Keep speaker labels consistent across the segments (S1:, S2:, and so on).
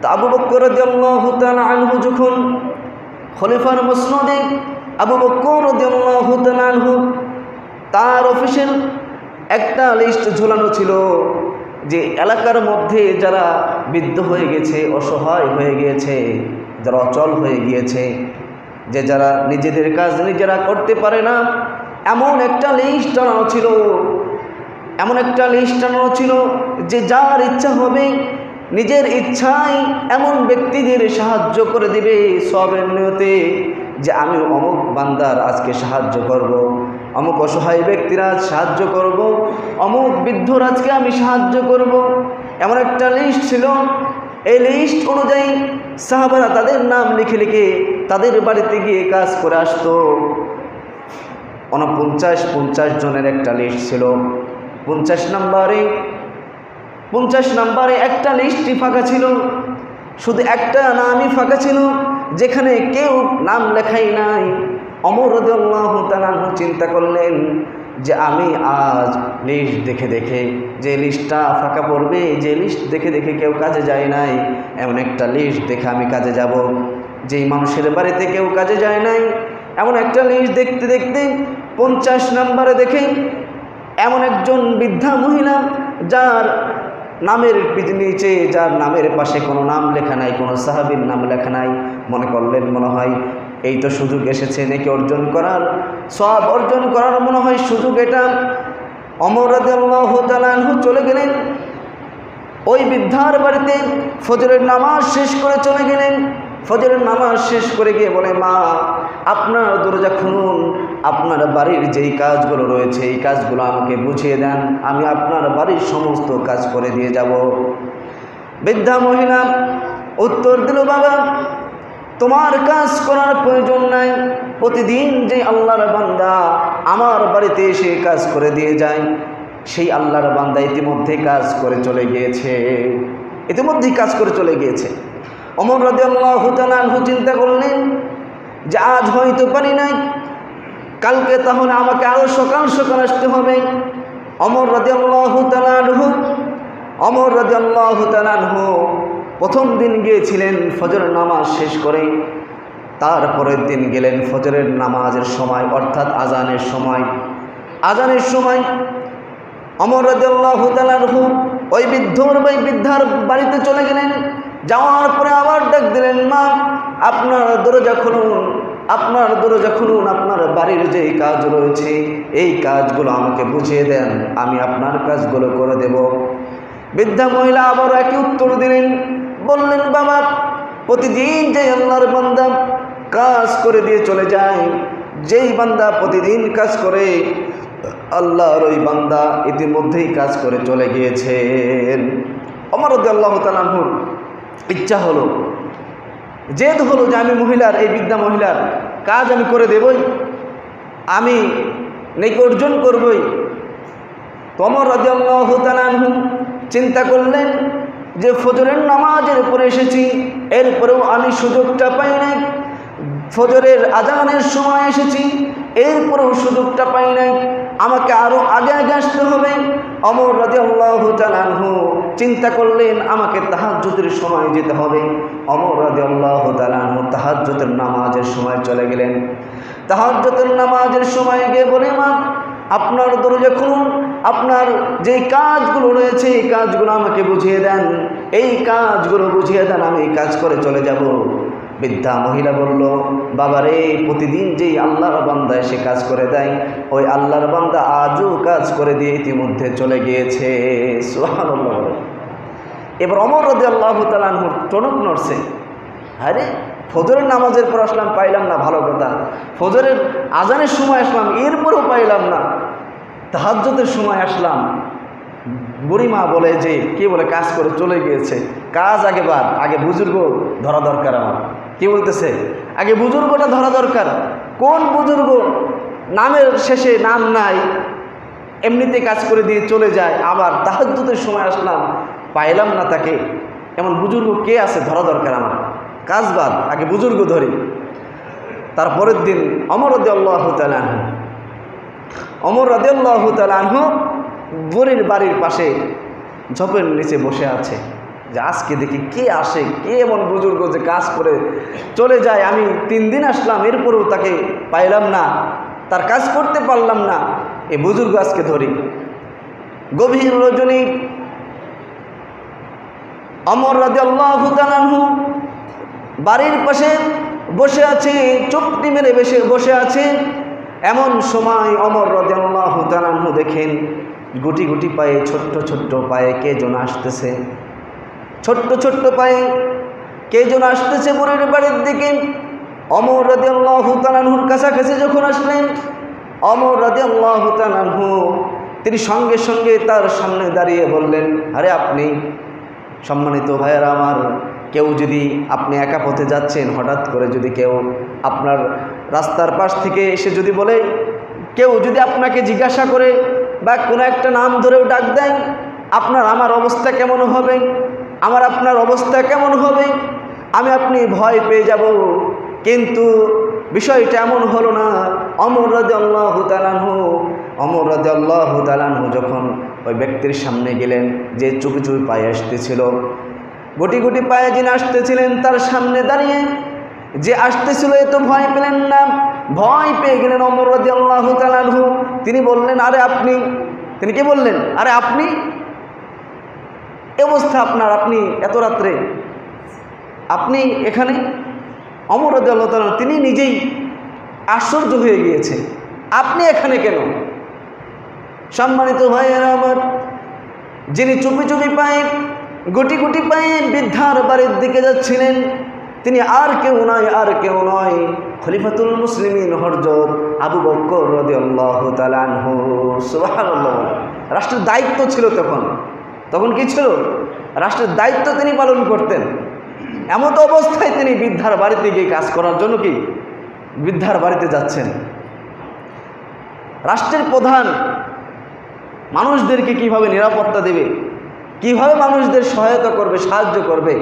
S1: তা আবু বকর রাদিয়াল্লাহু তাআলা আনহু যখন খলিফার মসনদে আবু বকর রাদিয়াল্লাহু তাআলা আনহু তার অফিসের একটা লিস্ট ঝোলানো ছিল যে এলাকার মধ্যে যারা বৃদ্ধ হয়ে গেছে, অসহায় হয়ে গিয়েছে, যারা অচল হয়ে গিয়েছে, যে যারা নিজেদের কাজ নিজেরা করতে পারে না, এমন একটা লিস্ট টানানো ছিল, এমন একটা লিস্ট টানানো ছিল যে যার ইচ্ছা হবে নিজের ইচ্ছায় এমন ব্যক্তিদের সাহায্য করে দিবে সওয়াবের নিয়তে, যে আমি অমুক বান্দার আজকে সাহায্য করব, অমুক অসহায় ব্যক্তিরা সাহায্য করব, অমুক বৃদ্ধর আজকে আমি সাহায্য করব। এমন একটা লিস্ট ছিল। এই লিস্ট অনুযায়ী সাহাবারা তাদের নাম লিখে লিখে তাদের বাড়িতে গিয়ে কাজ করে আসতো। 49 জনের একটা লিস্ট ছিল। 50 নম্বরে একটা লিস্টই ফাঁকা ছিল, শুধু একটা নামই ফাঁকা ছিল যেখানে কেউ নাম লেখাই নাই। ওমর রাদিয়াল্লাহু তাআলা চিন্তা করলেন যে আমি আজ লিস্ট দেখে দেখে যে লিস্টটা ফাঁকা পড়বে, যে লিস্ট দেখে দেখে কেউ কাজে যায় নাই, এমন একটা লিস্ট দেখে আমি কাজে যাব। যেই মানুষের বাড়িতে কেউ কাজে যায় নাই, এমন একটা লিস্ট দেখতে দেখতে 50 নম্বরে দেখে এমন একজন বৃদ্ধা মহিলা যার নামের নিচে, যার নামের পাশে কোনো নাম লেখা নাই, কোনো সাহাবীর নাম লেখা নাই। মনে করলেন মনে হয় এই তো সুযোগ এসেছে নেকি অর্জন করার, সওয়াব অর্জন করার মনে হয় সুযোগ এটা। ওমর রাদিয়াল্লাহু তাআলা আনহু চলে গেলেন ওই বৃদ্ধার বাড়িতে, ফজরের নামাজ শেষ করে চলে গেলেন। ফজরের নামাজ শেষ করে গিয়ে বলে, মা আপনার দরজা খুলুন, আপনার বাড়ির যেই কাজগুলো রয়েছে এই কাজগুলো আমাকে বুঝিয়ে দেন, আমি আপনার বাড়ির সমস্ত কাজ করে দিয়ে যাব। বৃদ্ধা মহিলা উত্তর দিল, বাবা তোমার কাজ করার প্রয়োজন নাই, প্রতিদিন যে আল্লাহর বান্দা আমার বাড়িতে এসে কাজ করে দিয়ে যায়, সেই আল্লাহর বান্দা ইতিমধ্যে কাজ করে চলে গিয়েছে, ইতিমধ্যেই কাজ করে চলে গিয়েছে। ওমর রাদিয়াল্লাহু তাআলা আনহু চিন্তা করলেন যে আজ হয়তো পারি নাই, কালকে তাহলে আমাকে আরও সকাল সকাল আসতে হবে। ওমর রাদিয়াল্লাহু তাআলা আনহু প্রথম দিন গিয়েছিলেন ফজর নামাজ শেষ করে, তারপরের দিন গেলেন ফজরের নামাজের সময়, অর্থাৎ আজানের সময়। ওমর রাদিয়াল্লাহু তাআলা আনহু ওই বৃদ্ধার বাড়িতে চলে গেলেন। যাওয়ার পরে আবার ডাক দিলেন, মা আপনার দরজা খুলুন, আপনার দরজা খুলুন, আপনার বাড়ির যে কাজ রয়েছে এই কাজগুলো আমাকে বুঝিয়ে দেন, আমি আপনার কাজগুলো করে দেব। বৃদ্ধা মহিলা আবার একই উত্তর দিলেন, বললেন, বাবা প্রতিদিন যে আল্লাহর বান্দা কাজ করে দিয়ে চলে যায়, যেই বান্দা প্রতিদিন কাজ করে আল্লাহর ওই বান্দা ইতিমধ্যেই কাজ করে চলে গিয়েছেন। ওমর রাদিয়াল্লাহু তাআলা আনহুর ইচ্ছা হলো, জেদ হলো যে আমি মহিলার, এই বৃদ্ধা মহিলার কাজ আমি করে দেবই, আমি নেকি অর্জন করবই। ওমর রাদিয়াল্লাহু তাআলা আনহু চিন্তা করলেন যে ফজরের নামাজের পরে এসেছি, এরপরেও আমি সুযোগটা পাই নাই, ফজরের আজানের সময় এসেছি, এরপরেও সুযোগটা পাই নাই, আমাকে আরও আগে আগে আসতে হবে। ওমর রাদিয়াল্লাহু তাআলা আনহু চিন্তা করলেন আমাকে তাহাজ্জুদের সময় যেতে হবে। ওমর রাদিয়াল্লাহু তাআলা আনহু তাহাজ্জুদের নামাজের সময় চলে গেলেন। তাহাজ্জুদের নামাজের সময় গিয়ে বলে, মা আপনার দরজা খুলুন, আপনার যে কাজগুলো রয়েছে এই কাজগুলো আমাকে বুঝিয়ে দেন, এই কাজগুলো বুঝিয়ে দেন, আমি কাজ করে চলে যাব। বৃদ্ধা মহিলা বলল, বাবারে প্রতিদিন যেই আল্লাহর বান্দা এসে কাজ করে দেয় ওই আল্লাহর বান্দা আজও কাজ করে দিয়ে ইতিমধ্যে চলে গিয়েছে। সুবহানাল্লাহ। এবার ওমর রাদিয়াল্লাহু তাআলা আনহুর টনক নড়ছে, আরে ফজরের নামাজের পর আসলাম পাইলাম না, ভালো কথা, ফজরের আজানের সময় আসলাম এরপরেও পাইলাম না, তাহাজ্জুদের সময় আসলাম, বুড়িমা বলে যে কে বলে কাজ করে চলে গিয়েছে, কাজ আগে বাদ, আগে বুজুর্গ ধরা দরকার। আমার কি বলতেছে, আগে বুজুর্গটা ধরা দরকার। কোন বুজুর্গ নামের শেষে নাম নাই, এমনিতে কাজ করে দিয়ে চলে যায়, আবার তাহাজ্জুদের সময় আসলাম পাইলাম না তাকে, এমন বুজুর্গ কে আছে, ধরা দরকার আমার, কাজ বাদ, আগে বুজুর্গ ধরি। তারপরের দিন ওমর রাদিয়াল্লাহু তাআলা আনহু বুড়ির বাড়ির পাশে ঝোপের নিচে বসে আছে। যে আজকে দেখি কে আসে, কে এমন বুজুর্গ যে কাজ করে চলে যায়, আমি 3 দিন আসলাম এরপরেও তাকে পাইলাম না, তার কাজ করতে পারলাম না, এই বুজুর্গ আজকে ধরি। গভীর রজনী ওমর রাদিয়াল্লাহু তাআলা আনহু বাড়ির পাশে বসে আছে, চুপটি মেরে বসে আছে। এমন সময় ওমর রাদিয়াল্লাহু তাআলা আনহু দেখেন গুটি গুটি পায়ে, ছোট্ট ছোট্ট পায়ে কে যেন আসতেছে, ছোট্ট ছোট্ট পায়ে কে যেন আসতেছে বুড়ির বাড়ির দিকে। ওমর রাদিয়াল্লাহু তাআলা আনহুর কাছাকাছি যখন আসলেন, ওমর রাদিয়াল্লাহু তাআলা আনহু তিনি সঙ্গে সঙ্গে তার সামনে দাঁড়িয়ে বললেন, আরে আপনি সম্মানিত ভাইয়েরা আমার, কেউ যদি আপনি একা পথে যাচ্ছেন, হঠাৎ করে যদি কেউ আপনার রাস্তার পাশ থেকে এসে যদি বলে, কেউ যদি আপনাকে জিজ্ঞাসা করে বা কোনো একটা নাম ধরেও ডাক দেয়, আমার অবস্থা কেমন হবে? আপনার অবস্থা কেমন হবে? আপনি ভয় পেয়ে যাব। কিন্তু বিষয়টা এমন হলো না। ওমর রাদিয়াল্লাহু তাআলা আনহু যখন ওই ব্যক্তির সামনে গেলেন, যে চুপি চুপি পায়ে আসতেছিল, গুটি গুটি পায়ে যিনি আসতেছিলেন, তার সামনে দাঁড়িয়ে যে আসতেছিল, এ তো ভয় পেলেন না, ভয় পেয়ে গেলেন ওমর রাদিয়াল্লাহু তাআলা আনহু। তিনি বললেন, আরে আপনি, তিনি কি বললেন? আরে আপনি, এ অবস্থা আপনার, আপনি এত রাত্রে আপনি এখানে? ওমর রাদিয়াল্লাহু তাআলা তিনি নিজেই আশ্চর্য হয়ে গিয়েছে, আপনি এখানে কেন? সম্মানিত ভাইয়েরা আমার, যিনি চুপি চুপি পায়ে, গুটি গুটি পায়ে বৃদ্ধার বাড়ির দিকে যাচ্ছিলেন, তিনি আর কেউ নয়, খলিফাতুল মুসলিমিন হযরত আবু বকর রাদিয়াল্লাহু তাআলা আনহু। সুবহানাল্লাহ। রাষ্ট্রের দায়িত্ব ছিল তখন কি ছিল? রাষ্ট্রের দায়িত্ব তিনি পালন করতেন। এমত অবস্থায় তিনি বৃদ্ধার বাড়িতে গিয়ে কাজ করার জন্য বৃদ্ধার বাড়িতে যাচ্ছেন। রাষ্ট্রের প্রধান মানুষদেরকে কিভাবে নিরাপত্তা দেবে, কিভাবে মানুষদের সহায়তা করবে, সাহায্য করবে,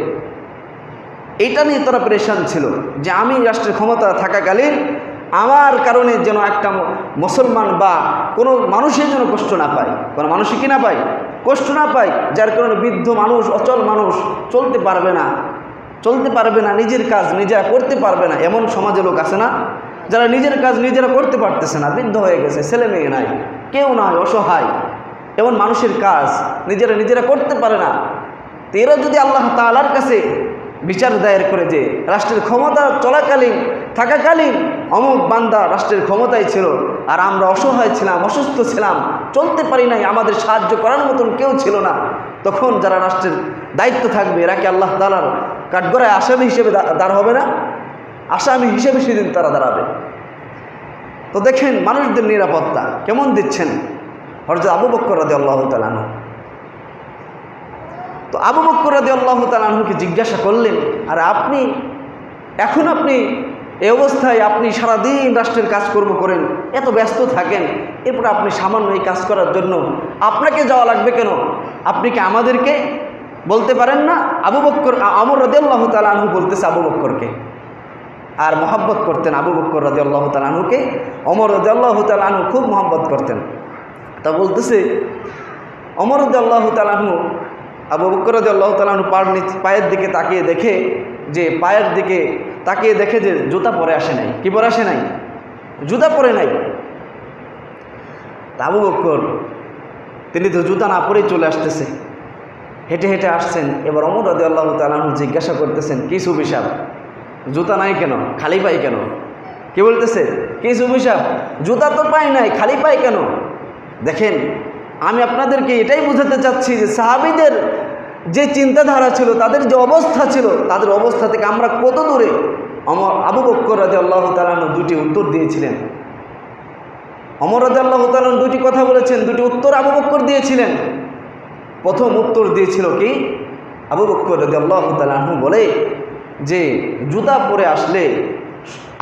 S1: এটা নিয়ে তারা পরেশান ছিল যে আমি রাষ্ট্রের ক্ষমতা থাকাকালীন আমার কারণে যেন একটা মুসলমান বা কোনো মানুষের যেন কষ্ট না পায়, কোনো মানুষই কি না পায়, কষ্ট না পায়, যার কারণে বৃদ্ধ মানুষ, অচল মানুষ চলতে পারবে না, নিজের কাজ নিজেরা করতে পারবে না। এমন সমাজে লোক আছে না, যারা নিজের কাজ নিজেরা করতে পারতেছে না, বৃদ্ধ হয়ে গেছে, ছেলে মেয়ে নাই, কেউ নয়, অসহায়, এমন মানুষের কাজ নিজেরা করতে পারে না। তো এরা যদি আল্লাহ তাআলার কাছে বিচার দায়ের করে যে রাষ্ট্রের ক্ষমতা থাকাকালীন অমুক বান্দা রাষ্ট্রের ক্ষমতায় ছিল, আর আমরা অসহায় ছিলাম, অসুস্থ ছিলাম, চলতে পারি নাই, আমাদের সাহায্য করার মতন কেউ ছিল না, তখন যারা রাষ্ট্রের দায়িত্ব থাকবে এরা কি আল্লাহ তাআলার কাঠগড়ায় আসামি হিসেবে দাঁড় হবে না? আসামি হিসেবে সেদিন তারা দাঁড়াবে। তো দেখেন মানুষদের নিরাপত্তা কেমন দিচ্ছেন হযরত আবু বকর রাদিয়াল্লাহু তাআলা আনহু। তো আবু বকর রাদিয়াল্লাহু তাআলা আনহুকে জিজ্ঞাসা করলেন, আর আপনি এই অবস্থায় আপনি সারাদিন রাষ্ট্রের কাজকর্ম করেন, এত ব্যস্ত থাকেন, এরপর আপনি সামান্য এই কাজ করার জন্য আপনাকে যাওয়া লাগবে কেন? আপনি কি আমাদেরকে বলতে পারেন না? ওমর রাদিয়াল্লাহু তাআলা আনহু বলতেছে আবু বকরকে, আর মহব্বত করতেন আবু বকর রাদিয়াল্লাহু তাআলা আনহুকে। ওমর রাদিয়াল্লাহু তাআলা আনহু খুব মহব্বত করতেন। তা বলতেছে ওমর রাদিয়াল্লাহু তাআলা আনহু আবু বকর রাদিয়াল্লাহু তাআলা আনহু পায়ের দিকে তাকিয়ে দেখে যে জুতা পরে আসে নাই। কি পরে আসে নাই? জুতা পরে নাই। তা আবু বকর তিনি তো জুতা না পরেই চলে আসতেছে, হেঁটে হেঁটে আসছেন। এবার ওমর রাদিয়াল্লাহু তাআলা আনহু জিজ্ঞাসা করতেছেন, কি সুফি সাহেব, জুতা নাই কেন, খালি পাই কেন? কি বলতেছে? কি সুফি সাহেব, জুতা তো পাই নাই, খালি পাই কেন? দেখেন, আমি আপনাদেরকে এটাই বোঝাতে চাচ্ছি যে সাহাবীদের যে চিন্তাধারা ছিল, তাদের যে অবস্থা ছিল, তাদের অবস্থা থেকে আমরা কত দূরে। আবু বকর রাদিয়াল্লাহু তাআলা আনহু দুটি উত্তর দিয়েছিলেন। ওমর রাদিয়াল্লাহু তাআলা আনহু দুটি কথা বলেছেন, দুটি উত্তর আবু বকর দিয়েছিলেন। প্রথম উত্তর দিয়েছিল কি? আবু বকর রাদিয়াল্লাহু তাআলা আনহু বলে যে জুতা পরে আসলে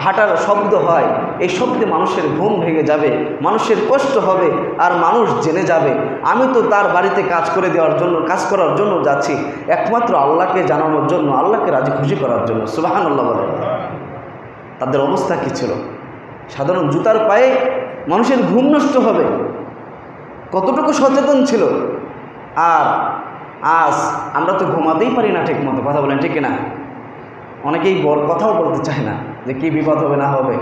S1: হাঁটার শব্দ হয়, এই শব্দে মানুষের ঘুম ভেঙে যাবে, মানুষের কষ্ট হবে, আর মানুষ জেনে যাবে আমি তো তার বাড়িতে কাজ করার জন্য যাচ্ছি, একমাত্র আল্লাহকে জানানোর জন্য, আল্লাহকে রাজি খুশি করার জন্য। সুবহানাল্লাহ বলে। তাদের অবস্থা কী ছিল? সাধারণ জুতার পায়ে মানুষের ঘুম নষ্ট হবে, কতটুকু সচেতন ছিল। আর আজ আমরা তো ঘুমাতেই পারি না ঠিক মতো, কথা বলেন ঠিক কিনা? অনেকেই বড় কথাও বলতে চায় না যে কী বিপদ হবে না হবে,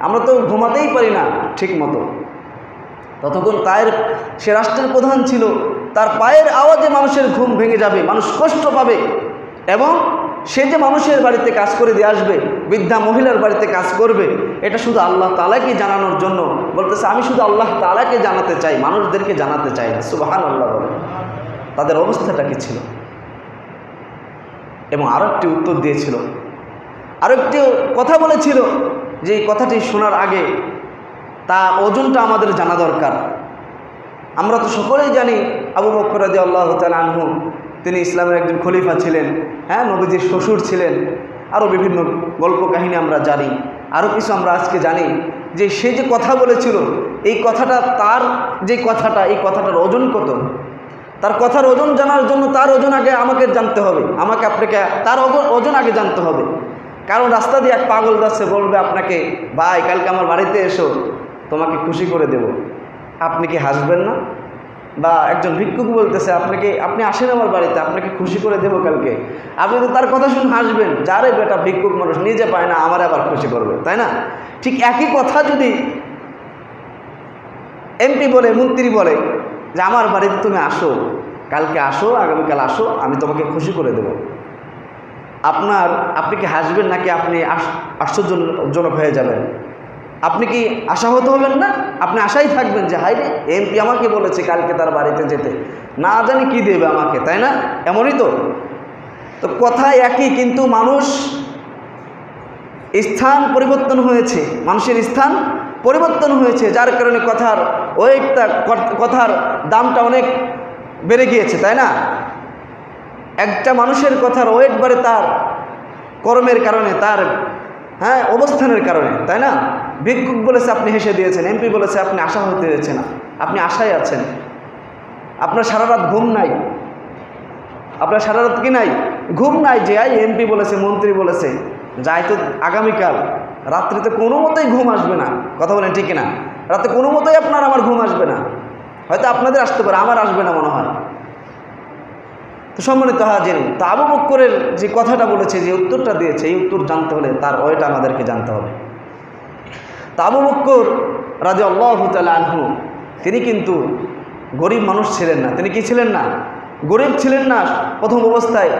S1: আমরা তো ঘুমাতেই পারি না ঠিক মতো। ততক্ষণ সে রাষ্ট্রের প্রধান ছিল, তার পায়ের আওয়াজে মানুষের ঘুম ভেঙে যাবে, মানুষ কষ্ট পাবে। এবং সে যে মানুষের বাড়িতে কাজ করে দিয়ে আসবে, বৃদ্ধা মহিলার বাড়িতে কাজ করবে, এটা শুধু আল্লাহ তাআলাকে জানানোর জন্য বলতেছে, আমি শুধু আল্লাহ তাআলাকে জানাতে চাই, মানুষদেরকে জানাতে চাই না। সুবহানাল্লাহ বলে তাদের অবস্থাটা কি ছিল। এবং আরও একটি উত্তর দিয়েছিল, আরও একটি কথা বলেছিল, যে এই কথাটি শোনার আগে তা ওজনটা আমাদের জানা দরকার। আমরা তো সকলেই জানি আবু বকর রাদিয়াল্লাহু তাআলা আনহু তিনি ইসলামের একজন খলিফা ছিলেন, হ্যাঁ, নবীজির শ্বশুর ছিলেন। আরও বিভিন্ন গল্প কাহিনী আমরা জানি, আরও কিছু আমরা আজকে জানি যে সে যে কথা বলেছিল, এই কথাটা তার যে কথাটা, এই কথাটার ওজন কত। তার কথার ওজন জানার জন্য তার ওজন আগে আমাকে জানতে হবে, আমাকে আপনাকে তার ওজন আগে জানতে হবে। কারণ রাস্তা দিয়ে এক পাগল যাচ্ছে, বলবে আপনাকে, ভাই কালকে আমার বাড়িতে এসো, তোমাকে খুশি করে দেব, আপনি কি হাসবেন না? বা একজন ভিক্ষুক বলতেছে আপনি আসেন আমার বাড়িতে, আপনাকে খুশি করে দেবো কালকে, আপনি তো তার কথা শুনে হাসবেন, যারে বেটা ভিক্ষুক মানুষ নিজে পায় না, আমার আবার খুশি করবে, তাই না? ঠিক একই কথা যদি এমপি বলে, মন্ত্রী বলে যে আমার বাড়িতে তুমি আসো, কালকে আসো, আগামীকাল আসো, আমি তোমাকে খুশি করে দেব, আপনি কি হাসবেন নাকি আপনি আশ্চর্যজনক হয়ে যাবেন? আপনি কি আশাহত হবেন না? আপনি আশাই থাকবেন যে হাই রে, এমপি আমাকে বলেছে কালকে তার বাড়িতে যেতে, না জানি কি দেবে আমাকে, তাই না? এমনই তো কথা একই, কিন্তু মানুষ স্থান পরিবর্তন হয়েছে, মানুষের স্থান পরিবর্তন হয়েছে, যার কারণে কথার দামটা অনেক বেড়ে গিয়েছে, তাই না? একটা মানুষের কথার ওয়েট বাড়ে তার কর্মের কারণে, তার অবস্থানের কারণে, তাই না? ভিক্ষুক বলেছে আপনি হেসে দিয়েছেন, এমপি বলেছে আপনি আশা হতে দিয়েছেন না, আপনি আশায় আছেন, আপনার সারা রাত ঘুম নাই, আপনার সারা রাত কি নাই, ঘুম নাই, যে এমপি বলেছে, মন্ত্রী বলেছে, যাই তো আগামীকাল রাত্রিতে কোনো মতেই ঘুম আসবে না, কথা বলেন ঠিক না? রাতে কোনো মতেই আমার ঘুম আসবে না, হয়তো আপনাদের আসতে পারে, আমার আসবে না মনে হয়। তো সম্মানিত হাজির, তো আবু বকরের যে কথাটা বলেছে, যে উত্তরটা দিয়েছে, এই উত্তর জানতে হলে তার ওইটা আমাদেরকে জানতে হবে। তো আবু বকর রাদিয়াল্লাহু তাআলা আনহু তিনি কিন্তু গরিব মানুষ ছিলেন না। তিনি কি ছিলেন না? গরিব ছিলেন না। প্রথম অবস্থায়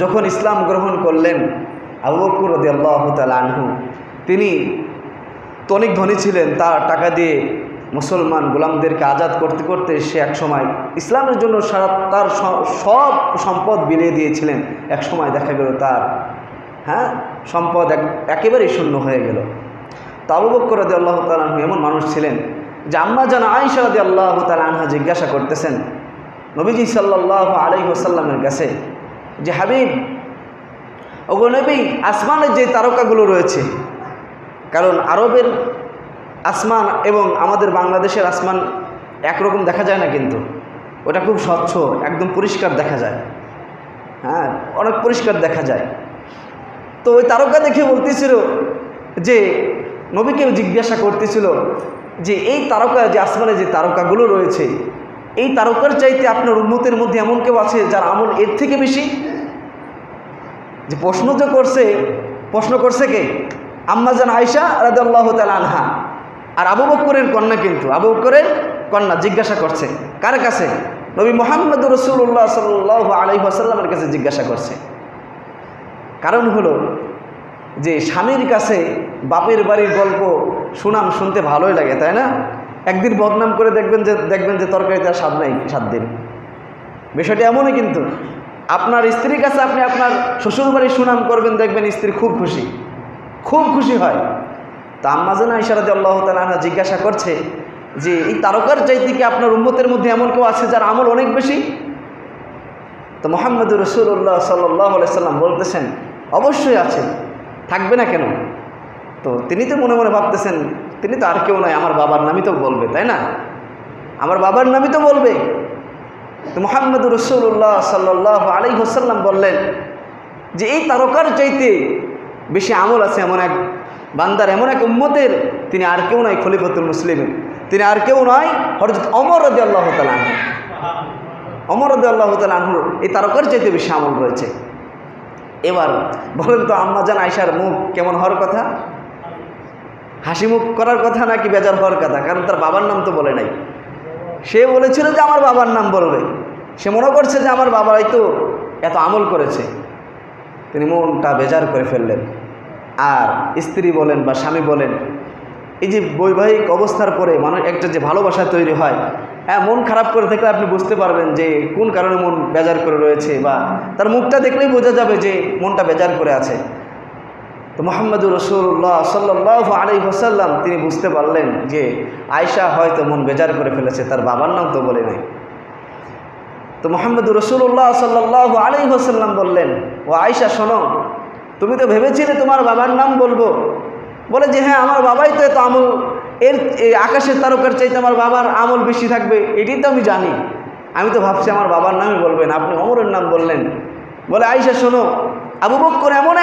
S1: যখন ইসলাম গ্রহণ করলেন আবু বকর রাদিয়াল্লাহু তাআলা আনহু, তিনি তো অনেক ধনী ছিলেন, তার টাকা দিয়ে মুসলমান গোলামদেরকে আজাদ করতে করতে সে এক সময় ইসলামের জন্য তার সব সম্পদ বিলিয়ে দিয়েছিলেন। এক সময় দেখা গেল তার সম্পদ একেবারেই শূন্য হয়ে গেল। তো আবু বকর রাদিয়াল্লাহু তাআলা আনহু এমন মানুষ ছিলেন যে আম্মা জান আয়েশা রাদিয়াল্লাহু তাআলা আনহা জিজ্ঞাসা করতেছেন নবীজি সাল্লাল্লাহু আলাইহি ওয়াসাল্লামের কাছে যে হাবিব, ওগো নবী, আসমানের যে তারকাগুলো রয়েছে, কারণ আরবের আসমান এবং আমাদের বাংলাদেশের আসমান একরকম দেখা যায় না, কিন্তু ওটা খুব স্বচ্ছ, একদম পরিষ্কার দেখা যায়, অনেক পরিষ্কার দেখা যায়। তো ওই তারকা দেখে বলতেছিল যে নবীকে জিজ্ঞাসা করতেছিল যে এই তারকা, যে আসমানে যে তারকাগুলো রয়েছে, এই তারকার চাইতে আপনার উম্মতের মধ্যে এমন কেউ আছে যার আমল এর থেকে বেশি? যে প্রশ্ন করছে কে? আম্মা জান আয়েশা রাদিয়াল্লাহু তাআলা আনহা। আর আবু বকরের কন্যা, কিন্তু আবু বকরের কন্যা জিজ্ঞাসা করছে কার কাছে? নবী মুহাম্মদুর রাসূলুল্লাহ সাল্লাল্লাহু আলাইহি ওয়াসাল্লামের কাছে জিজ্ঞাসা করছে। কারণ হলো যে স্বামীর কাছে বাপের বাড়ির গল্প সুনাম শুনতে ভালোই লাগে, তাই না? একদিন বদনাম করে দেখবেন যে তরকারিতে আর স্বাদ নাই 7 দিন। বিষয়টি এমনই, কিন্তু আপনার স্ত্রীর কাছে আপনি আপনার শ্বশুর বাড়ির সুনাম করবেন, দেখবেন স্ত্রী খুব খুশি হয়। তা আম্মা জান আয়েশা রাদিয়াল্লাহু তাআলা আনহা জিজ্ঞাসা করছে যে এই তারকার চাইতে কি আপনার উম্মতের মধ্যে এমন কেউ আছে যার আমল অনেক বেশি? তো মুহাম্মদুর রাসূলুল্লাহ সাল্লাল্লাহু আলাইহি সাল্লাম বলতেছেন অবশ্যই আছে, থাকবে না কেন? তো তিনি তো মনে মনে ভাবতেছেন তিনি তো আর কেউ নয়, আমার বাবার নামই তো বলবে, তাই না? আমার বাবার নামই তো বলবে। তো মুহাম্মদুর রাসূলুল্লাহ সাল্লাল্লাহু আলাইহি ওয়াসাল্লাম বললেন যে এই তারকার চাইতে বেশি আমল আছে এমন এক বান্দার, এমন এক উম্মতের, তিনি আর কেউ নয় খলিফাতুল মুসলিমিন, তিনি আর কেউ নয় হযরত ওমর রাদিয়াল্লাহু তাআলা আনহু। ওমর রাদিয়াল্লাহু তাআলা আনহুর এই তারকার চাইতে বেশি আমল রয়েছে। এবার বলেন তো আম্মাজান আয়েশার মুখ কেমন হওয়ার কথা? হাসি মুখ করার কথা নাকি বেজার হওয়ার কথা? কারণ তার বাবার নাম তো বলে নাই। সে বলেছিল যে আমার বাবার নাম বলবে, সে মনে করছে যে আমার বাবাই তো এত আমল করেছে। তিনি মনটা বেজার করে ফেললেন। আর স্ত্রী বলেন বা স্বামী বলেন, এই যে বৈবাহিক অবস্থার পরে মানুষ একটা যে ভালোবাসা তৈরি হয়, হ্যাঁ, মন খারাপ করে থাকলে আপনি বুঝতে পারবেন যে কোন কারণে মন বেজার করে রয়েছে, বা তার মুখটা দেখলেই বোঝা যাবে যে মনটা বেজার করে আছে। তো মুহাম্মদুর রাসূলুল্লাহ সাল্লাল্লাহু আলাইহি ওয়াসাল্লাম তিনি বুঝতে পারলেন যে আয়েশা হয়তো মন বেজার করে ফেলেছে, তার বাবার নাম তো বলে নাই। তো মুহাম্মদুর রাসূলুল্লাহ সাল্লাল্লাহু আলাইহি ওয়াসাল্লাম বললেন, ও আয়েশা শোনো, তুমি তো ভেবেছিলে তোমার বাবার নাম বলবো। বলে যে হ্যাঁ, আমার বাবাই তো এত আমল, এই আকাশের তারকার চাইতে আমার বাবার আমল বেশি থাকবে, এটাই তো আমি জানি। আমি তো ভাবছি আমার বাবার নামই বলবেন, আপনি ওমরের নাম বললেন। বলে আয়েশা শোনো, আবু বকর এমন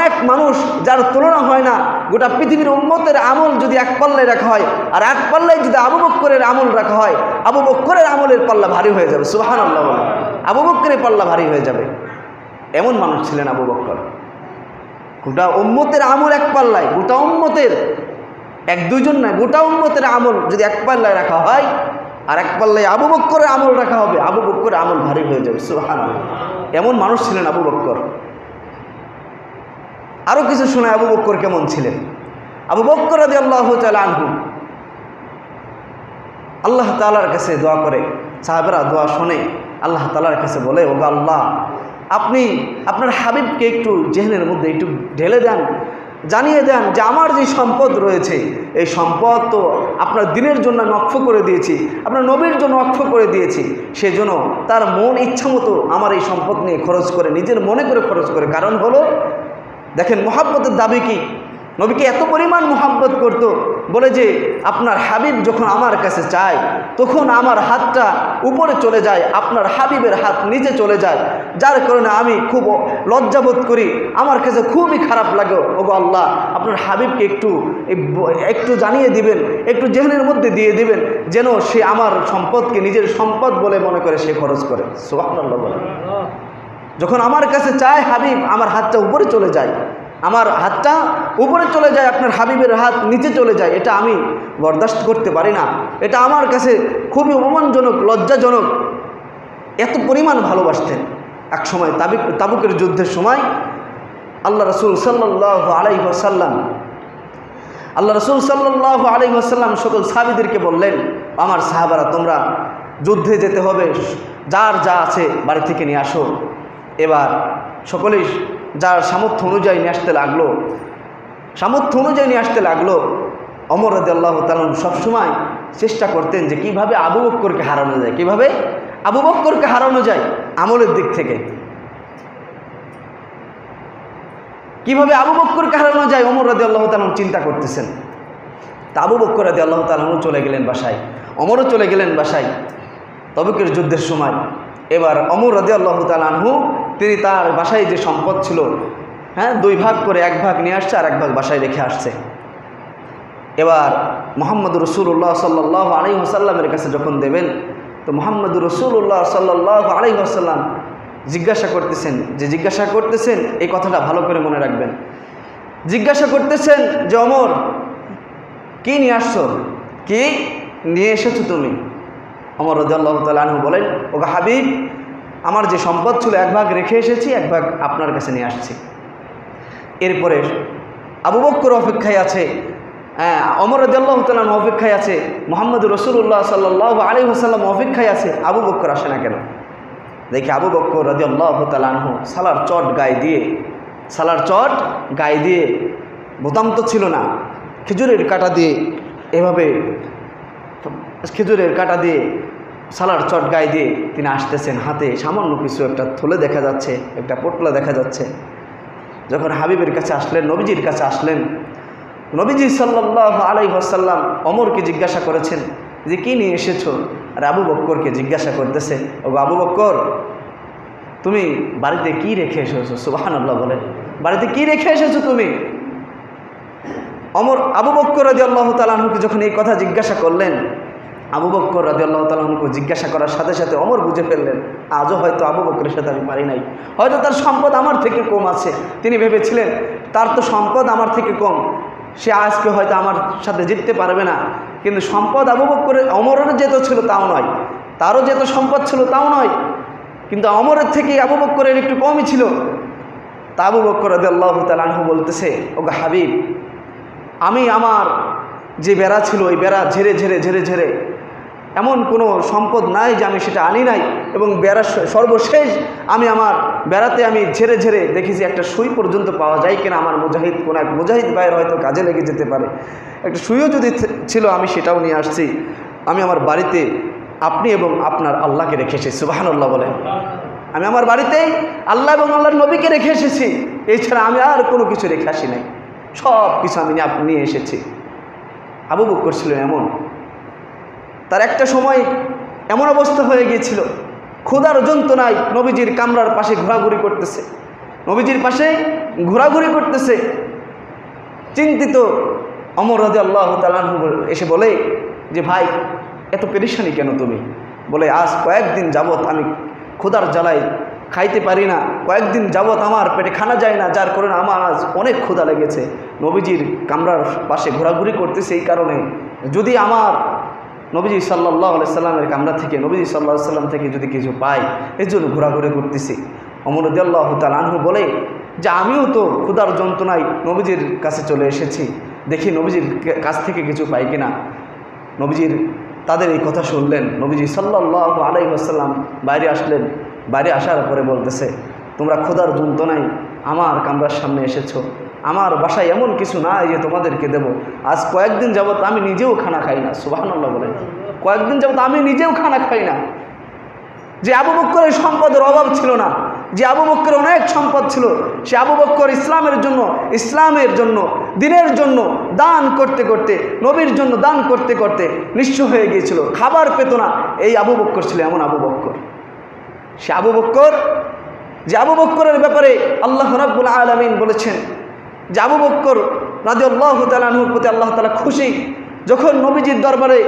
S1: এক মানুষ যার তুলনা হয় না। গোটা পৃথিবীর উম্মতের আমল যদি এক পাল্লায় রাখা হয়, আর এক পাল্লায় যদি আবু বকরের আমল রাখা হয়, আবু বকরের আমলের পাল্লা ভারী হয়ে যাবে। সুবহানাল্লাহ বলে, আবু বকরের পাল্লা ভারী হয়ে যাবে। এমন মানুষ ছিলেন আবু বকর। গোটা উম্মতের আমল এক পাল্লায়, গোটা উম্মতের, এক দুইজন নয়, গোটা উম্মতের আমল যদি এক পাল্লায় রাখা হয়, আর এক পাল্লায় আবু বকরের আমল রাখা হবে, আবু বকরের আমল ভারী হয়ে যাবে। সুবহানাল্লাহ, এমন মানুষ ছিলেন আবু বকর। আরও কিছু শোনায় আবু বকর কেমন ছিলেন। আবু বকর রাদিয়াল্লাহু তাআলা আনহু আল্লাহ তাআলার কাছে দোয়া করে, সাহাবারা দোয়া শোনে, আল্লাহ তাআলার কাছে বলে, ও আল্লাহ, আপনি আপনার হাবিবকে একটু জেহেনের মধ্যে একটু ঢেলে দেন, জানিয়ে দেন যে আমার যে সম্পদ রয়েছে, এই সম্পদ তো আপনার দিনের জন্য আমি ওয়াকফ করে দিয়েছি, আপনার নবীর জন্য ওয়াকফ করে দিয়েছি। সেজন্য তার মন ইচ্ছা মতো আমার এই সম্পদ নিয়ে খরচ করে, নিজের মনে করে খরচ করে। কারণ হলো, দেখেন মহাব্বতের দাবি কি, নবীকে এত পরিমাণ মহাব্বত করত, বলে যে আপনার হাবিব যখন আমার কাছে চায় তখন আমার হাতটা উপরে চলে যায়, আপনার হাবিবের হাত নিচে চলে যায়, যার কারণে আমি খুব লজ্জাবোধ করি, আমার কাছে খুবই খারাপ লাগে। ওগো আল্লাহ, আপনার হাবিবকে একটু জানিয়ে দিবেন, একটু জেহনের মধ্যে দিয়ে দিবেন, যেন সে আমার সম্পদকে নিজের সম্পদ বলে মনে করে সে খরচ করে। সুবহানাল্লাহ বলে, যখন আমার কাছে চায় হাবিব, আমার হাতটা উপরে চলে যায়, আমার হাতটা উপরে চলে যায়, আপনার হাবিবের হাত নিচে চলে যায়, এটা আমি বরদাস্ত করতে পারি না, এটা আমার কাছে খুবই অপমানজনক, লজ্জাজনক। এত পরিমাণ ভালোবাসতেন। এক সময় তাবুকের যুদ্ধের সময় আল্লাহ রসুল সাল্লাল্লাহু আলাইহি ওয়াসাল্লাম সকল সাহাবীদেরকে বললেন, আমার সাহাবারা, তোমরা যুদ্ধে যেতে হবে, যার যা আছে বাড়ি থেকে নিয়ে আসো। এবার সকলেই যার সামর্থ্য অনুযায়ী নিয়ে আসতে লাগলো। ওমর রাদিয়াল্লাহু তাআলা সবসময় চেষ্টা করতেন যে কীভাবে আবু বকরকে হারানো যায়, আমলের দিক থেকে কীভাবে আবু বকরকে হারানো যায়, ওমর রাদিয়াল্লাহু তাআলা চিন্তা করতেছেন। তা আবু বকর রাদিয়াল্লাহু তাআলা চলে গেলেন বাসায়, ওমরও চলে গেলেন বাসায় তাবুকের যুদ্ধের সময়। এবার ওমর রাদিয়াল্লাহু তাআলা আনহু তিনি তার বাসায় যে সম্পদ ছিল, হ্যাঁ, 2 ভাগ করে 1 ভাগ নিয়ে আসছে, আর 1 ভাগ বাসায় রেখে আসছে। এবার মুহাম্মদুর রাসূলুল্লাহ সাল্লাল্লাহু আলাইহি ওয়াসাল্লামের কাছে যখন দেবেন, তো মুহাম্মদুর রাসূলুল্লাহ সাল্লাল্লাহু আলাইহি ওয়াসাল্লাম জিজ্ঞাসা করতেছেন, এই কথাটা ভালো করে মনে রাখবেন। জিজ্ঞাসা করতেছেন যে ওমর, কি নিয়ে আসছো, কি নিয়ে এসেছো তুমি? ওমর রাদিয়াল্লাহু তাআলা আনহু বলেন, ও হাবিব, আমার যে সম্পদ ছিল 1 ভাগ রেখে এসেছি, 1 ভাগ আপনার কাছে নিয়ে আসছি। এরপরে আবু বকর অপেক্ষায় আছে, হ্যাঁ, ওমর রাদিয়াল্লাহু তাআলা অপেক্ষায় আছে, মুহাম্মদুর রাসূলুল্লাহ সাল্লাল্লাহু আলাইহি ওয়াসাল্লাম অপেক্ষায় আছে। আবু বকর আসে না কেন? দেখি আবু বকর রাদিয়াল্লাহু তাআলা আনহু সালার চট গায়ে দিয়ে, বোতাম তো ছিল না, খেজুরের কাঁটা দিয়ে সালার চট গায়ে দিয়ে তিনি আসতেছেন। হাতে সামান্য কিছু একটা থলে দেখা যাচ্ছে, একটা পোটলা দেখা যাচ্ছে। যখন হাবিবের কাছে আসলেন, নবীজির কাছে আসলেন, নবীজি সাল্লাল্লাহু আলাইহি ওয়াসাল্লাম ওমরকে জিজ্ঞাসা করেছেন যে কি নিয়ে এসেছো, আর আবু বকরকে জিজ্ঞাসা করতেছে, ও আবু বকর, তুমি বাড়িতে কি রেখে এসেছো? সুবহানাল্লাহ বলেন, বাড়িতে কি রেখে এসেছো তুমি? আবু বকর রাদিয়াল্লাহু তাআলা আনহুকে যখন এই কথা জিজ্ঞাসা করলেন, আবু বকর রাদিয়াল্লাহু তাআলা আনহু জিজ্ঞাসা করার সাথে সাথে ওমর বুঝে ফেললেন, আজও হয়তো আবু বকরের সাথে আমি পারি নাই, হয়তো তার সম্পদ আমার থেকে কম আছে। তিনি ভেবেছিলেন তার তো সম্পদ আমার থেকে কম, সে আজকে হয়তো আমার সাথে জিততে পারবে না। কিন্তু সম্পদ আবু বকরের ওমরের যেত ছিল তাও নয়, তারও যেত সম্পদ ছিল তাও নয়, কিন্তু ওমরের থেকে আবু বকরের একটু কমই ছিল। তা আবু বকর রাদিয়াল্লাহু তাআলা আনহু বলতেছে, ওগো হাবিব, আমি আমার যে বেড়া ছিল ওই বেড়া ঝেড়ে ঝেড়ে ঝেড়ে ঝেড়ে এমন কোনো সম্পদ নাই যে আমি সেটা আনি নাই, এবং বেড়া সর্বশেষ আমি আমার বেড়াতে আমি ঝেড়ে ঝেড়ে দেখেছি একটা সুই পর্যন্ত পাওয়া যায় কিনা, আমার মুজাহিদ কোনো এক মুজাহিদ ভাইয়ের হয়তো কাজে লেগে যেতে পারে, একটা সুইও যদি ছিল আমি সেটাও নিয়ে আসছি। আমি আমার বাড়িতে আপনি এবং আপনার আল্লাহকে রেখে এসেছি, সুবহানাল্লাহ বলেন। আমি আমার বাড়িতেই আল্লাহ এবং আল্লাহর নবীকে রেখে এসেছি, এছাড়া আমি আর কোনো কিছু রেখে আসি নাই, সব কিছু আমি নিয়ে এসেছি। আবু বকর ছিল এমন, তার একটা সময় এমন অবস্থা হয়ে গিয়েছিল, ক্ষুধার যন্ত্রণায় নবীজির কামরার পাশে ঘোরাঘুরি করতেছে, নবীজির পাশে ঘোরাঘুরি করতেছে। চিন্তিত ওমর রাদিয়াল্লাহু তাআলা আনহু এসে বলে যে, ভাই এত পেরেশানি কেন তুমি? বলে, আজ কয়েকদিন যাবৎ আমি ক্ষুধার জ্বালায় খাইতে পারি না, কয়েকদিন যাবৎ আমার পেটে খানা যায় না, যার কারণে আমার আজ অনেক ক্ষুধা লেগেছে। নবীজির কামরার পাশে ঘোরাঘুরি করতেছে এই কারণে, যদি আমার নবীজি সাল্লাল্লাহু আলাইহি সাল্লামের কামরা থেকে, নবীজি সাল্লাল্লাহু আলাইহি সাল্লাম থেকে যদি কিছু পাই, এর জন্য ঘোরাঘুরি করতেছি। ওমর রাদিয়াল্লাহু তাআলা আনহু বলে যে, আমিও তো ক্ষুধার যন্ত্রণায় নবীজির কাছে চলে এসেছি, দেখি নবীজির কাছ থেকে কিছু পাই কিনা। নবীজির তাদের এই কথা শুনলেন, নবীজি সাল্লাল্লাহু আলাইহি ওয়াসাল্লাম বাইরে আসলেন। বাইরে আসার পরে বলতেছে, তোমরা ক্ষুধার যন্ত্রণায় আমার কামরার সামনে এসেছো, আমার বাসায় এমন কিছু নাই যে তোমাদেরকে দেব। আজ কয়েকদিন যাবত আমি নিজেও খানা খাই না, সুবহানাল্লাহ বলেন, কয়েকদিন যাবত আমি নিজেও খানা খাই না। যে আবু বকরের সম্পদের অভাব ছিল না, যে আবু বকরের অনেক সম্পদ ছিল, সে আবু বকর ইসলামের জন্য দ্বীনের জন্য দান করতে করতে, নবীর জন্য দান করতে করতে নিঃস্ব হয়ে গিয়েছিল, খাবার পেত না। এই আবু বকর ছিল এমন আবু বকর। সে আবু বকর, যে আবু বকরের ব্যাপারে আল্লাহ রাব্বুল আলামিন বলেছেন যে আবু বকর রাদিয়াল্লাহু তাআলা আনহুর প্রতি আল্লাহ তাআলা খুশি, যখন নবীজির দরবারে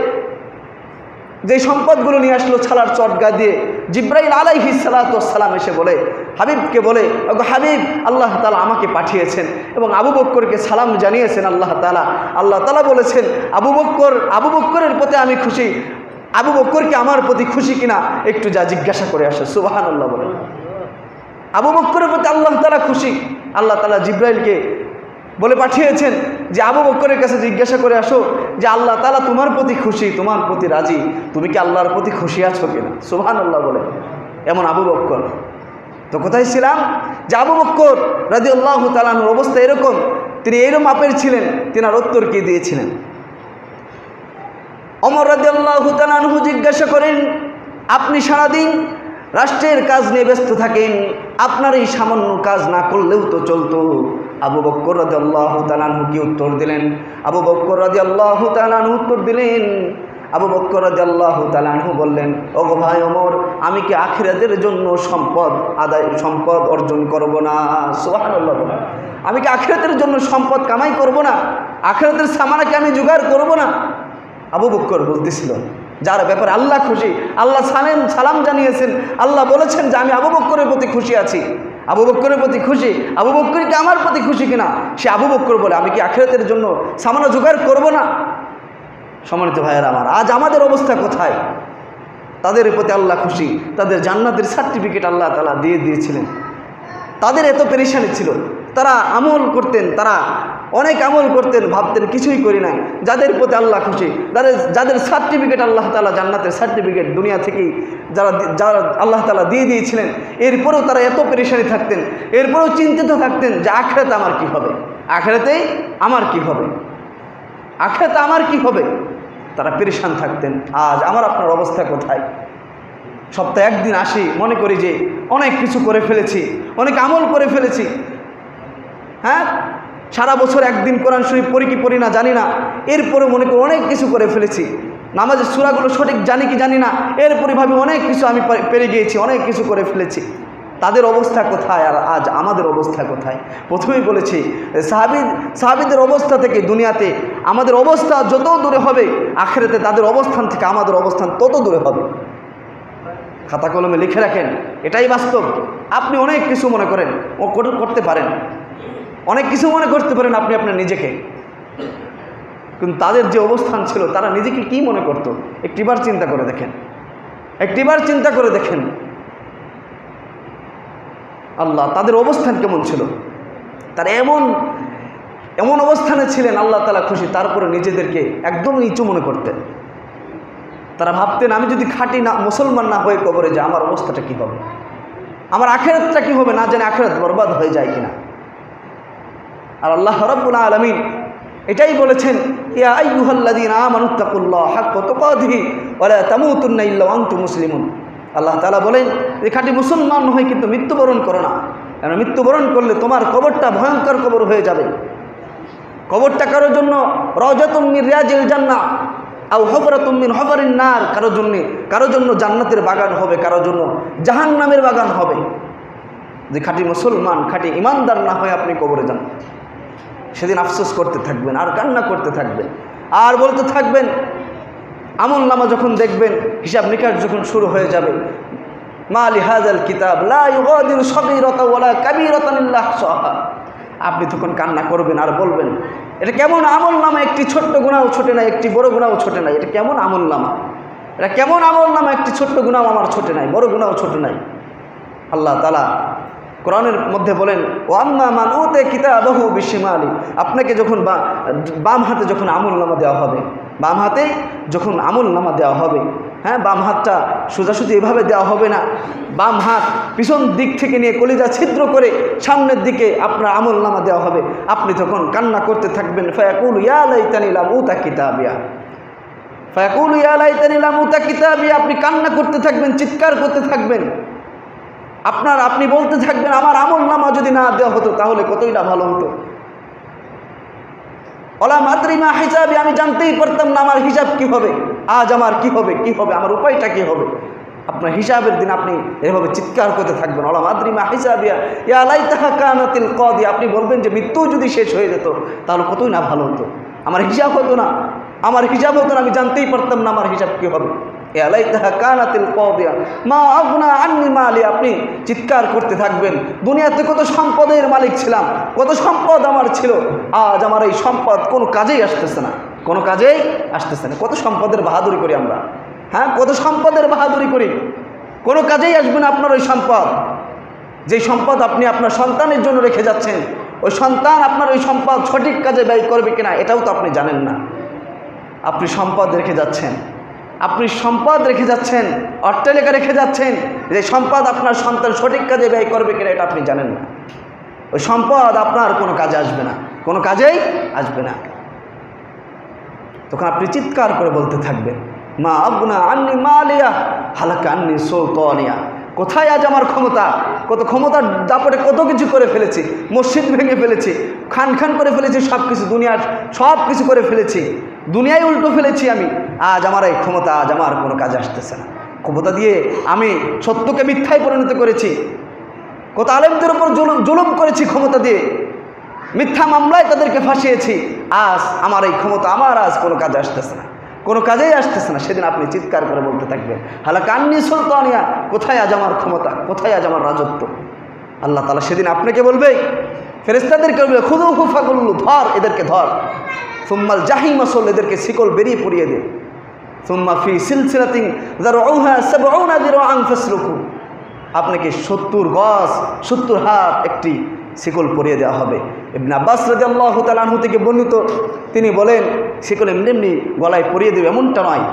S1: যে সম্পদগুলো নিয়ে আসলো ছালার চটগা দিয়ে, জিব্রাইল আলাইহিস সালাতু ওয়াস সালাম এসে বলে, হাবিবকে বলে, ওগো হাবিব, আল্লাহ তাআলা আমাকে পাঠিয়েছেন এবং আবু বকরকে সালাম জানিয়েছেন আল্লাহ তাআলা। আল্লাহ তাআলা বলেছেন, আবু বকরের প্রতি আমি খুশি, আবু বকরকে আমার প্রতি খুশি কিনা একটু যা জিজ্ঞাসা করে আসো, সুবহানাল্লাহ বলে। আবু বকরের প্রতি আল্লাহ তাআলা খুশি। আল্লাহ তাআলা জিব্রাইলকে বলে পাঠিয়েছেন যে আবু বকরের কাছে জিজ্ঞাসা করে আসো যে আল্লাহ তাআলা তোমার প্রতি খুশি, তোমার প্রতি রাজি, তুমি কি আল্লাহর প্রতি খুশি আছো কিনা, সুবহানাল্লাহ বলে। এমন আবু বকর। তো কোথায় ছিলাম, যে আবু বকর রাদিয়াল্লাহু তাআলা আনহুর অবস্থা এরকম, তিনি এরকম মাপের ছিলেন, তিনার উত্তর কি দিয়েছিলেন। ওমর রাদিয়াল্লাহু তাআলা আনহু জিজ্ঞাসা করেন, আপনি সারাদিন রাষ্ট্রের কাজ নিয়ে ব্যস্ত থাকেন, আপনার এই সামান্য কাজ না করলেও তো চলতো। আবু বকর রাদিয়াল্লাহু তাআলা আনহু কি উত্তর দিলেন? আবু বকর রাদিয়াল্লাহু তাআলা আনহু উত্তর দিলেন, আবু বকর রাদিয়াল্লাহু তাআলা আনহু বললেন, ওগো ভাই ওমর, আমি কি আখিরাতের জন্য সম্পদ অর্জন করব না? সুবহানাল্লাহ। আমি কি আখিরাতের জন্য সম্পদ কামাই করব না? আখিরাতের সামানাকে আমি জোগাড় করব না? আবু বকর বলতেছিল, যার ব্যাপারে আল্লাহ খুশি, আল্লাহ সালাম জানিয়েছেন, আল্লাহ বলেছেন যে আমি আবু বকরের প্রতি খুশি আছি। আবু বকরের প্রতি খুশি, আবু বকর কি আমার প্রতি খুশি কিনা? সে আবু বকর বলে, আমি কি আখিরাতের জন্য সামানা জোগাড় করব না? সম্মানিত ভাইয়েরা আমার, আজ আমাদের অবস্থা কোথায়? তাদের প্রতি আল্লাহ খুশি, তাদের জান্নাতের সার্টিফিকেট আল্লাহ তাআলা দিয়ে দিয়েছিলেন। তাদের এত পেরেশানি ছিল, তারা আমল করতেন, তারা অনেক আমল করতেন, ভাবতেন কিছুই করি নাই। যাদের প্রতি আল্লাহ খুশি, যাদের সার্টিফিকেট আল্লাহ তাআলা জান্নাতের সার্টিফিকেট দুনিয়া থেকেই যারা আল্লাহ তাআলা দিয়ে দিয়েছিলেন, এরপরেও তারা এত পেরেশানি থাকতেন, এরপরেও চিন্তিত থাকতেন যে আখিরাতে আমার কি হবে, আখিরাতে আমার কি হবে, আখিরাতে আমার কি হবে। তারা পেরেশান থাকতেন। আজ আমার আপনার অবস্থা কোথায়? সপ্তাহে একদিন আসি, মনে করি যে অনেক কিছু করে ফেলেছি, অনেক আমল করে ফেলেছি। হ্যাঁ, সারা বছর একদিন কোরআন শরীফ পড়ি কি পড়ি না জানি না, এরপরে মনে করি অনেক কিছু করে ফেলেছি। নামাজের সূরাগুলো সঠিক জানি কি জানি না, এরপরে ভাবি অনেক কিছু আমি পেরে গিয়েছি, অনেক কিছু করে ফেলেছি। তাদের অবস্থা কোথায় আর আজ আমাদের অবস্থা কোথায়? প্রথমেই বলেছি সাহাবীদের অবস্থা থেকে দুনিয়াতে আমাদের অবস্থা যত দূরে হবে, আখিরাতে তাদের অবস্থান থেকে আমাদের অবস্থান তত দূরে হবে। খাতা কলমে লিখে রাখেন, এটাই বাস্তব। আপনি অনেক কিছু মনে করেন ও করতে পারেন, অনেক কিছু মনে করতে পারেন আপনি আপনার নিজেকে, কিন্তু তাদের যে অবস্থান ছিল তারা নিজেকে কি মনে করত একটিবার চিন্তা করে দেখেন, একটিবার চিন্তা করে দেখেন আল্লাহ তাদের অবস্থান কেমন ছিল। তারা এমন এমন অবস্থানে ছিলেন আল্লাহ তাআলা খুশি, তারপরে নিজেদেরকে একদম নিচু মনে করতেন। তারা ভাবতেন আমি যদি খাঁটি না মুসলমান না হয়ে কবরে যাই আমার অবস্থাটা কী হবে, আমার আখিরাতটা কী হবে, না জানি আখিরাত বরবাদ হয়ে যায় কিনা। আর আল্লাহ রাব্বুল আলামিন এটাই বলেছেন, ইয়া আইয়ুহাল্লাযীনা আমানুত্তাকুল্লাহ হাক্কা তুকাতিহি ওয়া লা তামুতুন্না ইল্লা ওয়া আনতুম মুসলিমুন। আল্লাহ তাআলা বলেন যে খাঁটি মুসলমান হয়ে কিন্তু মৃত্যুবরণ করো না, কারণ মৃত্যুবরণ করলে তোমার কবরটা ভয়ঙ্কর কবর হয়ে যাবে। কবরটা কারোর জন্য রাওজাতুম মিন রিয়াজিল জান্নাহ আও হুফরাতুম মিন হুফারিন নার, কারোর জন্য জান্নাতের বাগান হবে, কারোর জন্য জাহান্নামের বাগান হবে। যে খাঁটি মুসলমান খাঁটি ইমানদার না হয়ে আপনি কবরে যান, সেদিন আফসোস করতে থাকবেন আর কান্না করতে থাকবেন আর বলতে থাকবেন, আমল নামা যখন দেখবেন হিসাব নিকাশ যখন শুরু হয়ে যাবে, মা লিহাযাল কিতাব লা ইউগাদিরু সগীরাতান ওয়ালা কাবীরাতান ইল্লা আহসাহা, আপনি তখন কান্না করবেন আর বলবেন এটা কেমন আমল নামা, একটি ছোট্ট গুনাহও ছোটে নাই, একটি বড় গুনাহও ছোটে নাই, এটা কেমন আমল নামা, এটা কেমন আমল নামা, একটি ছোট্ট গুনাহ আমার ছোটে নাই, বড় গুনাহও ছোটে নাই। আল্লাহ তাআলা কোরআনের মধ্যে বলেন, ও আম্মা মান উতিয়া কিতাবাহু বিশিমালি, আপনাকে যখন বাম হাতে যখন আমল নামা দেওয়া হবে, বাম হাতে যখন আমল নামা দেওয়া হবে, হ্যাঁ, বাম হাতটা সোজাসুজি এভাবে দেওয়া হবে না, বাম হাত পিছন দিক থেকে নিয়ে কলিজা ছিদ্র করে সামনের দিকে আপনার আমল নামা দেওয়া হবে। আপনি তখন কান্না করতে থাকবেন, ফায়াকুলু ইয়া লাইতানি লাম উতা কিতাবিয়া, ফায়াকুলু ইয়া লাইতানি লাম উতা কিতাবিয়া, আপনি কান্না করতে থাকবেন, চিৎকার করতে থাকবেন, আপনি বলতে থাকবেন আমার আমল নামা যদি না দেওয়া হতো তাহলে কতই না ভালো হতো। ওলা মাদ্রি মা হিসাবি, আমি জানতেই পারতাম না আমার হিসাব কি হবে, আজ আমার কি হবে, আমার উপায়টা কি হবে। আপনার হিসাবের দিন আপনি এভাবে চিৎকার করতে থাকবেন, ওলা মাদ্রি মা হিসাবিয়া ইয়া লাইতাহা কানাতিল কাদি, আপনি বলবেন যে মৃত্যু যদি শেষ হয়ে যেত তাহলে কতই না ভালো হতো, আমার হিসাব হতো না, আমি জানতেই পারতাম না আমার হিসাব কি হবে। ইয়া লাইতাহা কানাতিল কাদিয়া মা আগনা আন্নি মালি, আপনি চিৎকার করতে থাকবেন, দুনিয়াতে কত সম্পদের মালিক ছিলাম, কত সম্পদ আমার ছিল, আজ আমার এই সম্পদ কোনো কাজেই আসতেছে না, কোনো কাজেই আসতেছে না। কত সম্পদের বাহাদুরি করি আমরা, হ্যাঁ, কত সম্পদের বাহাদুরি করি, কোনো কাজেই আসবে না আপনার ওই সম্পদ। যেই সম্পদ আপনি আপনার সন্তানের জন্য রেখে যাচ্ছেন, ওই সন্তান আপনার ওই সম্পদ সঠিক কাজে ব্যয় করবে কিনা এটাও তো আপনি জানেন না। আপনি সম্পদ রেখে যাচ্ছেন, অট্টালিকা রেখে যাচ্ছেন, যে সম্পদ আপনার সন্তান সঠিক কাজে ব্যয় করবে কিনা এটা আপনি জানেন না। ওই সম্পদ আপনার কোনো কাজে আসবে না, কোনো কাজেই আসবে না। তখন আপনি চিৎকার করে বলতে থাকবেন, মা আবনা আন্নি মালিয়া হালাকা আন্নি সুলতানিয়া, কোথায় আজ আমার ক্ষমতা, কত ক্ষমতার দাপটে কত কিছু করে ফেলেছি, মসজিদ ভেঙে ফেলেছি, খান করে ফেলেছি, সব কিছু দুনিয়ার সব কিছু করে ফেলেছি, দুনিয়ায় উল্টো ফেলেছি আমি, আজ আমার এই ক্ষমতা আজ আমার কোনো কাজে আসতেছে না। ক্ষমতা দিয়ে আমি সত্যকে মিথ্যায় পরিণত করেছি, কত আলেমদের উপর জুলুম করেছি, ক্ষমতা দিয়ে মিথ্যা মামলায় তাদেরকে ফাঁসিয়েছি, আজ আমার এই ক্ষমতা আমার আজ কোনো কাজে আসতেছে না, কোনো কাজেই আসতেছে না। সেদিন আপনি চিৎকার করে বলতে থাকবেন, হালাকা আন্নি সুলতানিয়া, কোথায় আজ আমার ক্ষমতা, কোথায় আজ আমার রাজত্ব। আল্লাহ তাআলা সেদিন আপনাকে বলবে, ফেরেশতাদেরকে বলবে, খুযুহু ফাগুল্লু, ধর এদেরকে ধর, সুম্মাল জাহিমা সল, এদেরকে শিকল বেরিয়ে পড়িয়ে দে, সুম্মা ফি সিলসিলাতিন যারউহা ৭০ যিরাআন ফাসলুকু, আপনাকে ৭০ গজ ৭০ হাত একটি শিকল পরিয়ে দেওয়া হবে। ইবনে আব্বাস রাদিয়াল্লাহু তাআলা আনহু থেকে বর্ণিত, তিনি বলেন শিকল এমনি এমনি গলায় পরিয়ে দেবে এমনটা নয়,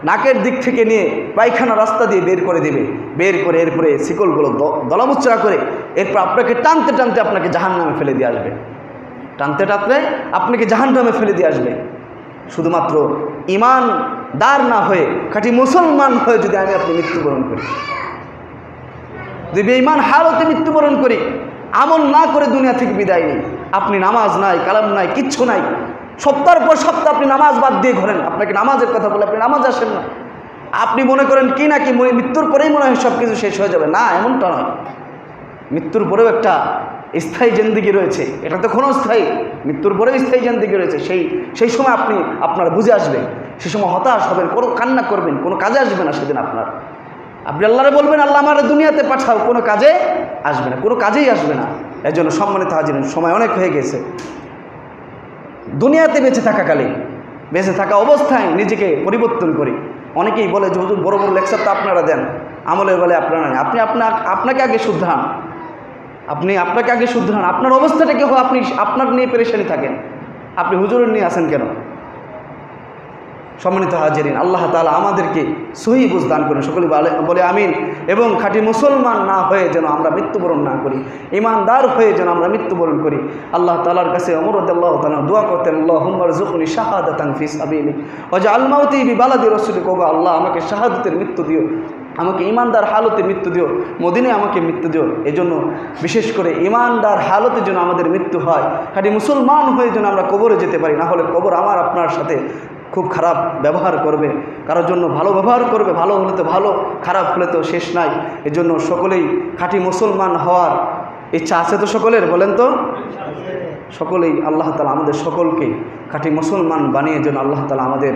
S1: নাকের দিক থেকে নিয়ে পায়খানা রাস্তা দিয়ে বের করে দেবে, বের করে এরপরে শিকলগুলো দলামুচড়া করে এরপর আপনাকে টানতে টানতে আপনাকে জাহান্নামে ফেলে দিয়ে আসবে, টানতে টানতে আপনাকে জাহান্নামে ফেলে দিয়ে আসবে। শুধুমাত্র ঈমানদার না হয়ে খাঁটি মুসলমান হয়ে যদি আমি আপনি মৃত্যুবরণ করি, যদি বেঈমান হালতে মৃত্যুবরণ করি, আমল না করে দুনিয়া থেকে বিদায় নিই, আপনি নামাজ নাই, কালাম নাই, কিচ্ছু নাই, সপ্তাহের পর সপ্তাহ আপনি নামাজ বাদ দিয়ে ঘোরেন, আপনাকে নামাজের কথা বলে আপনি নামাজ আসেন না, আপনি মনে করেন কি নাকি মৃত্যুর পরেই মনে হয় সব কিছু শেষ হয়ে যাবে, না, এমনটা নয়। মৃত্যুর পরেও একটা স্থায়ী জিন্দেগি রয়েছে, এটা তো ক্ষণস্থায়ী, মৃত্যুর পরেও স্থায়ী জিন্দেগি রয়েছে। সেই সময় আপনার বুঝে আসবে, সেই সময় হতাশ হবেন, কোনো কান্না করবেন, কোনো কাজে আসবে না সেদিন আপনি আল্লাহরে বলবেন আল্লাহ আমার দুনিয়াতে পাঠাও, কোনো কাজে আসবে না, কোনো কাজেই আসবে না। এর জন্য সম্মানিত হাজিরিন, সময় অনেক হয়ে গেছে। দুনিয়াতে বেঁচে থাকাকালীন, বেঁচে থাকা অবস্থায় নিজেকে পরিবর্তন করি। অনেকেই বলে যে হুজুর বড় বড় লেকচার তো আপনারা দেন, আমলের বলে আপনারা নেন। আপনাকে আগে শুধরান, আপনাকে আগে শুধরান। আপনার অবস্থাটা কি হয়, আপনি আপনার নিয়ে পেরেশানি থাকেন, আপনি হুজুরের নিয়ে আসেন কেন? সম্মানিত হাজিরিন, আল্লাহ তাআলা আমাদেরকে সহি বুঝ দান করেন, সকলে বলে আমিন। এবং খাঁটি মুসলমান না হয়ে যেন আমরা মৃত্যুবরণ না করি, ইমানদার হয়ে যেন আমরা মৃত্যুবরণ করি। আল্লাহ তাআলার কাছে ওমর রাদিয়াল্লাহু তাআলা দোয়া করতেন, আল্লাহুম্মা রযুকনি শাহাদাতান ফি সাবিলিক ওয়াজআল মাউতি বিবালাদি রাসূলিক। ওগো আল্লাহ, আমাকে শাহাদাতের মৃত্যু দিও, আমাকে ইমানদার হালতে মৃত্যু দিও, মদিনায় আমাকে মৃত্যু দিও। এজন্য বিশেষ করে ইমানদার হালতে যেন আমাদের মৃত্যু হয়, খাঁটি মুসলমান হয়ে যেন আমরা কবরে যেতে পারি। না হলে কবর আমার আপনার সাথে খুব খারাপ ব্যবহার করবে, কারোর জন্য ভালো ব্যবহার করবে, ভালো হলে তো ভালো, খারাপ হলে তো শেষ নাই। এজন্য সকলেই খাঁটি মুসলমান হওয়ার ইচ্ছা আছে তো সকলের? বলেন তো সকলেই। আল্লাহ তাআলা আমাদের সকলকে খাঁটি মুসলমান বানিয়ে যেন আল্লাহ তাআলা আমাদের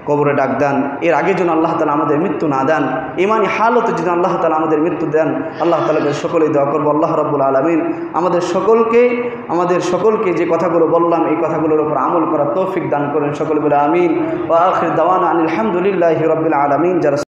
S1: কবরে ডাক দেন, এর আগে যেন আল্লাহ তাআলা আমাদের মৃত্যু না দেন, ইমানি হালতে যেন আল্লাহ তাআলা আমাদের মৃত্যু দেন। আল্লাহ তাআলাকে সকলেই দোয়া করবো আল্লাহ রাব্বুল আলামিন আমাদের সকলকে যে কথাগুলো বললাম এই কথাগুলোর উপর আমল করার তৌফিক দান করেন। সকলে বলে আমিন। ওয়া আখির দাওয়ানা আনিল হামদুলিল্লাহি রাব্বিল আলামিন। যারা